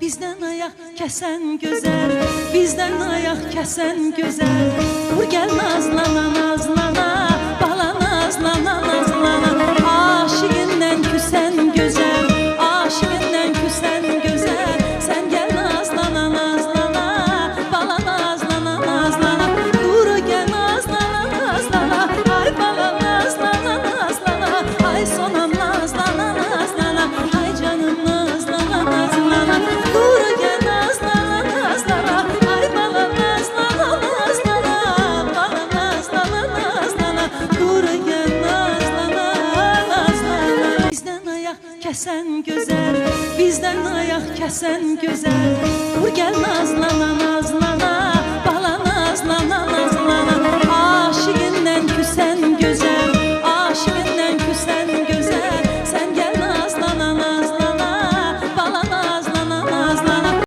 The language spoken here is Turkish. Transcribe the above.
Bizden ayak kesen güzel, bizden ayak kesen güzel. Vur gel nazlana nazlana, bala nazlana nazlana. Aşığından küsen güzel, aşığından küsen güzel. Sen gel nazlana nazlana, bala nazlana nazlana. Dur gel nazlana nazlana, ay bala nazlana nazlana. Ay sonam nazlana nazlana, ay canım nazlana nazlana. Kesen güzel, bizden ayak kesen güzel. Vur gel nazlana.